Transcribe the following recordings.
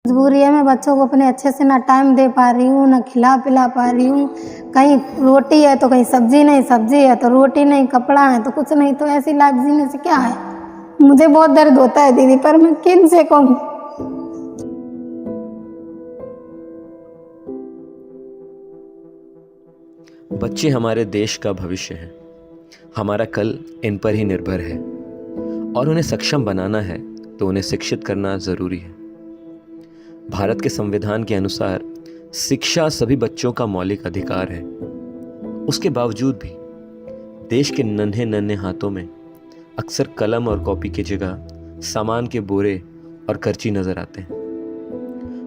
मजबूरी है, मैं बच्चों को अपने अच्छे से ना टाइम दे पा रही हूँ, ना खिला पिला पा रही हूँ। कहीं रोटी है तो कहीं सब्जी नहीं, सब्जी है तो रोटी नहीं, कपड़ा है तो कुछ नहीं। तो ऐसी लाइफ जीने से क्या है। मुझे बहुत दर्द होता है दीदी, पर मैं किन से कहूँ। बच्चे हमारे देश का भविष्य हैं। हमारा कल इन पर ही निर्भर है और उन्हें सक्षम बनाना है तो उन्हें शिक्षित करना ज़रूरी है। भारत के संविधान के अनुसार शिक्षा सभी बच्चों का मौलिक अधिकार है। उसके बावजूद भी देश के नन्हे नन्हे हाथों में अक्सर कलम और कॉपी की जगह सामान के बोरे और कर्ची नज़र आते हैं।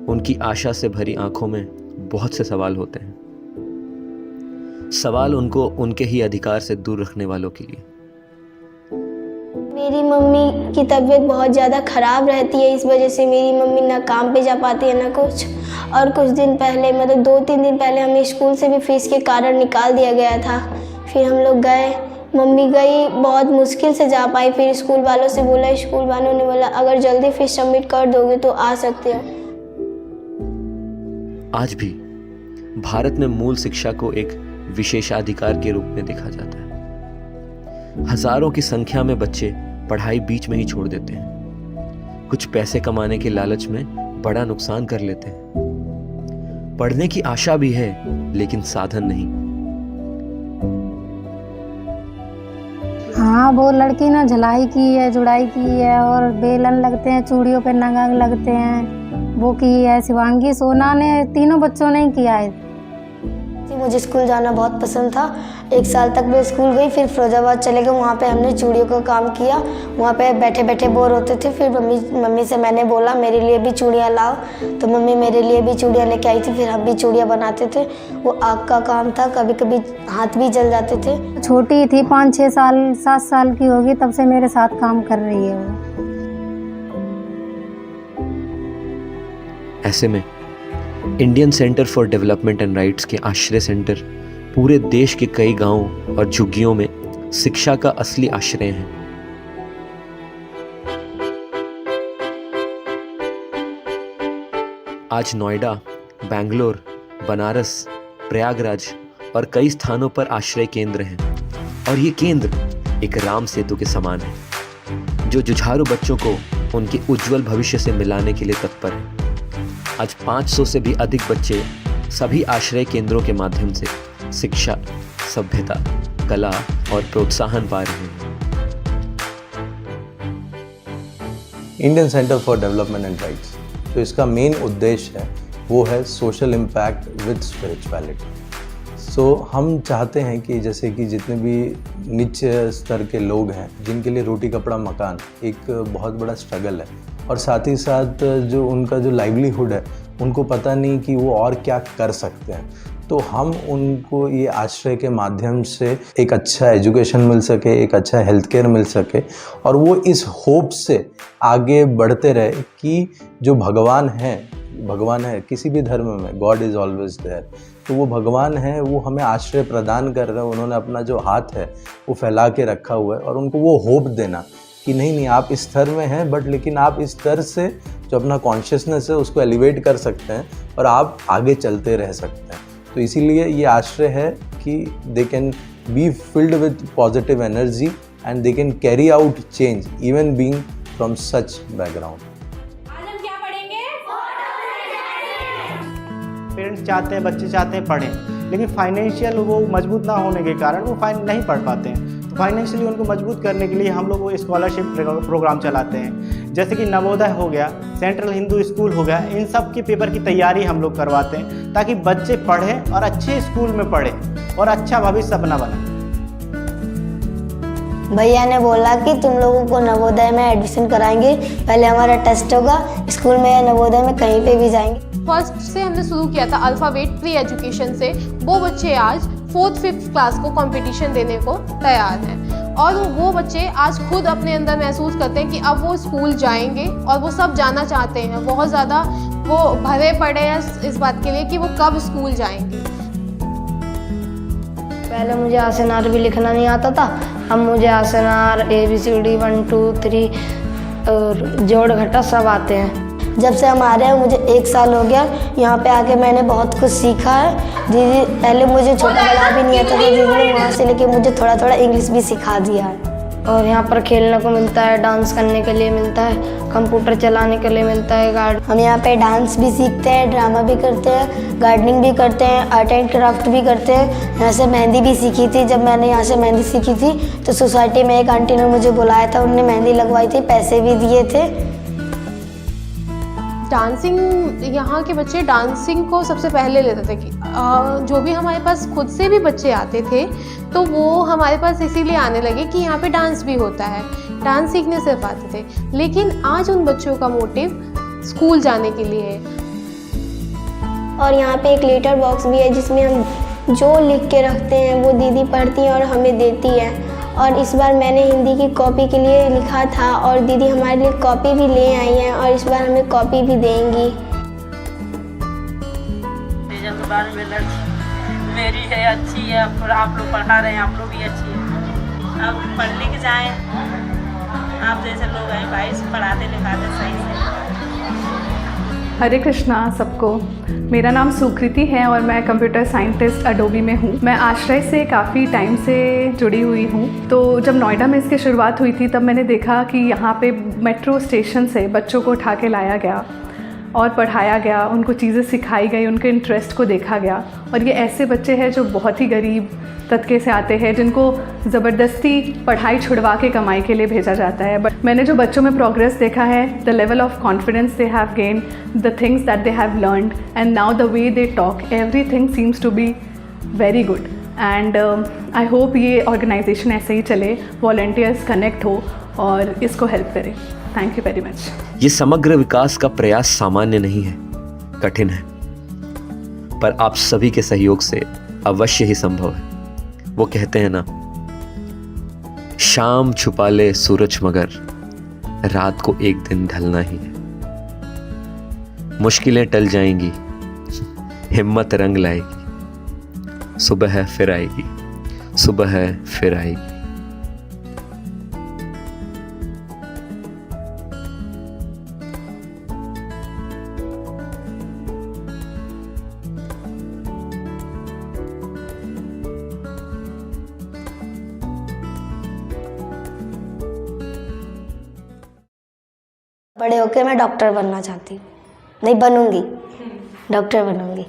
उनकी आशा से भरी आंखों में बहुत से सवाल होते हैं। सवाल उनको उनके ही अधिकार से दूर रखने वालों के लिए। मेरी मम्मी की तबीयत बहुत ज़्यादा ख़राब रहती है, इस वजह से मेरी मम्मी ना काम पे जा पाती है ना कुछ। और कुछ दिन पहले, मतलब 2-3 दिन पहले, हमें स्कूल से भी फीस के कारण निकाल दिया गया था। फिर हम लोग गए, मम्मी गई, बहुत मुश्किल से जा पाई। फिर स्कूल वालों से बोला, स्कूल वालों ने बोला अगर जल्दी फीस सबमिट कर दोगे तो आ सकते हो। आज भी भारत में मूल शिक्षा को एक विशेषाधिकार के रूप में देखा जाता है। हजारों की संख्या में बच्चे पढ़ाई बीच में ही छोड़ देते हैं। कुछ पैसे कमाने के लालच में बड़ा नुकसान कर लेते हैं। पढ़ने की आशा भी है लेकिन साधन नहीं। हाँ, वो लड़की ना झलाई की है, जुड़ाई की है, और बेलन लगते हैं, चूड़ियों पे नगांग लगते हैं, वो की है। शिवांगी, सोना ने, तीनों बच्चों ने किया है। मुझे स्कूल जाना बहुत पसंद था। 1 साल तक मैं स्कूल गई, फिर फिरोजाबाद चले गए। वहाँ पे हमने चूड़ियों का काम किया। वहाँ पे बैठे बैठे बोर होते थे। फिर मम्मी से मैंने बोला मेरे लिए भी चूड़ियाँ लाओ, तो मम्मी मेरे लिए भी चूड़ियाँ लेके आई थी। फिर हम भी चूड़ियाँ बनाते थे। वो आग का काम था, कभी कभी हाथ भी जल जाते थे। छोटी थी, 5-6 साल, 7 साल की होगी, तब से मेरे साथ काम कर रही है वो। ऐसे में Indian centre for development and rights के आश्रय सेंटर पूरे देश के कई गांवों और झुग्गियों में शिक्षा का असली आश्रय हैं। आज नोएडा, बेंगलोर, बनारस, प्रयागराज और कई स्थानों पर आश्रय केंद्र हैं। और ये केंद्र एक राम सेतु के समान है जो जुझारू बच्चों को उनके उज्जवल भविष्य से मिलाने के लिए तत्पर है। आज 500 से भी अधिक बच्चे सभी आश्रय केंद्रों के माध्यम से शिक्षा, सभ्यता, कला और प्रोत्साहन पा रहे हैं। Indian centre for development and rights, तो इसका मेन उद्देश्य है वो है सोशल इम्पैक्ट विद स्पिरिचुअलिटी। सो हम चाहते हैं कि जैसे कि जितने भी निच्च स्तर के लोग हैं जिनके लिए रोटी कपड़ा मकान एक बहुत बड़ा स्ट्रगल है, और साथ ही साथ जो उनका जो लाइवलीहुड है उनको पता नहीं कि वो और क्या कर सकते हैं, तो हम उनको ये आश्रय के माध्यम से एक अच्छा एजुकेशन मिल सके, एक अच्छा हेल्थ केयर मिल सके, और वो इस होप से आगे बढ़ते रहे कि जो भगवान है किसी भी धर्म में, गॉड इज़ ऑलवेज देयर। तो वो भगवान है, वो हमें आश्रय प्रदान कर रहे हैं। उन्होंने अपना जो हाथ है वो फैला के रखा हुआ है, और उनको वो होप देना कि नहीं आप इस स्तर में हैं, बट लेकिन आप इस स्तर से जो अपना कॉन्शियसनेस है उसको एलिवेट कर सकते हैं और आप आगे चलते रह सकते हैं। तो इसीलिए ये आश्रय है कि they can be filled with positive energy and they can carry out change even being from such background. Parents चाहते हैं, बच्चे चाहते हैं पढ़ें, लेकिन फाइनेंशियल वो मजबूत ना होने के कारण वो नहीं पढ़ पाते हैं। तो फाइनेंशियली उनको मजबूत करने के लिए हम लोग वो स्कॉलरशिप प्रोग्राम चलाते हैं, जैसे कि नवोदय हो गया, सेंट्रल हिंदू स्कूल हो गया। इन सब के पेपर की तैयारी हम लोग करवाते हैं ताकि बच्चे पढ़ें और अच्छे स्कूल में पढ़ें और अच्छा भविष्य अपना बनाएं। भैया ने बोला कि तुम लोगों को नवोदय में एडमिशन कराएंगे, पहले हमारा टेस्ट होगा, स्कूल में या नवोदय में कहीं पे भी जाएंगे। फर्स्ट से हमने शुरू किया था अल्फ़ाबेट प्री एजुकेशन से। वो बच्चे आज 4th-5th क्लास को कंपटीशन देने को तैयार हैं, और वो बच्चे आज खुद अपने अंदर महसूस करते हैं कि अब वो स्कूल जाएंगे, और वो सब जाना चाहते हैं। बहुत ज़्यादा वो भरे पड़े हैं इस बात के लिए कि वो कब स्कूल जाएंगे। पहले मुझे आसनार भी लिखना नहीं आता था, अब मुझे आसनार ABCD 1 2 3 और जोड़ घटा सब आते हैं। जब से हम आ रहे हैं मुझे 1 साल हो गया। यहाँ पे आके मैंने बहुत कुछ सीखा है। दीदी पहले मुझे छोटा बड़ा भी नहीं आता था, दीदी ने वहाँ से लेके मुझे थोड़ा थोड़ा इंग्लिश भी सिखा दिया है। और यहाँ पर खेलने को मिलता है, डांस करने के लिए मिलता है, कंप्यूटर चलाने के लिए मिलता है। हम यहाँ पे डांस भी सीखते हैं, ड्रामा भी करते हैं, गार्डनिंग भी करते हैं, आर्ट एंड क्राफ्ट भी करते हैं। यहाँ से मेहंदी भी सीखी थी। जब मैंने यहाँ से मेहंदी सीखी थी तो सोसाइटी में एक आंटी ने मुझे बुलाया था, उन्होंने मेहंदी लगवाई थी, पैसे भी दिए थे। डांसिंग, यहाँ के बच्चे डांसिंग को सबसे पहले लेते थे कि जो भी हमारे पास खुद से भी बच्चे आते थे तो वो हमारे पास इसीलिए आने लगे कि यहाँ पे डांस भी होता है, डांस सीखने सिर्फ आते थे। लेकिन आज उन बच्चों का मोटिव स्कूल जाने के लिए है। और यहाँ पे एक लेटर बॉक्स भी है जिसमें हम जो लिख के रखते हैं वो दीदी पढ़ती हैं और हमें देती है। और इस बार मैंने हिंदी की कॉपी के लिए लिखा था और दीदी हमारे लिए कॉपी भी ले आई हैं और इस बार हमें कॉपी भी देंगी। मेरी है अच्छी है, और आप लोग पढ़ा रहे हैं, आप लोग भी अच्छी है। अब पढ़ लिख जाएं, आप जैसे लोग हैं भाई पढ़ाते लिखाते सही से। हरे कृष्णा सबको। मेरा नाम सुकृति है और मैं कंप्यूटर साइंटिस्ट अडोबी में हूँ। मैं आश्रय से काफ़ी टाइम से जुड़ी हुई हूँ। तो जब नोएडा में इसकी शुरुआत हुई थी तब मैंने देखा कि यहाँ पे मेट्रो स्टेशन से बच्चों को उठा के लाया गया और पढ़ाया गया, उनको चीज़ें सिखाई गई, उनके इंटरेस्ट को देखा गया। और ये ऐसे बच्चे हैं जो बहुत ही गरीब तबके से आते हैं, जिनको ज़बरदस्ती पढ़ाई छुड़वा के कमाई के लिए भेजा जाता है। बट मैंने जो बच्चों में प्रोग्रेस देखा है, the level of confidence they have gain, the things that they have learned and now the way they talk, everything seems to be very good. And I hope ये ऑर्गेनाइजेशन ऐसे ही चले, वॉलंटियर्स कनेक्ट हो और इसको help करें। Thank you very much. ये समग्र विकास का प्रयास सामान्य नहीं है, कठिन है, पर आप सभी के सहयोग से अवश्य ही संभव है। वो कहते हैं ना, शाम छुपा ले सूरज मगर रात को एक दिन ढलना ही है। मुश्किलें टल जाएंगी, हिम्मत रंग लाएगी, सुबह है फिर आएगी, सुबह है फिर आएगी। बड़े होकर मैं डॉक्टर बनना चाहती हूँ। नहीं बनूंगी, डॉक्टर बनूंगी।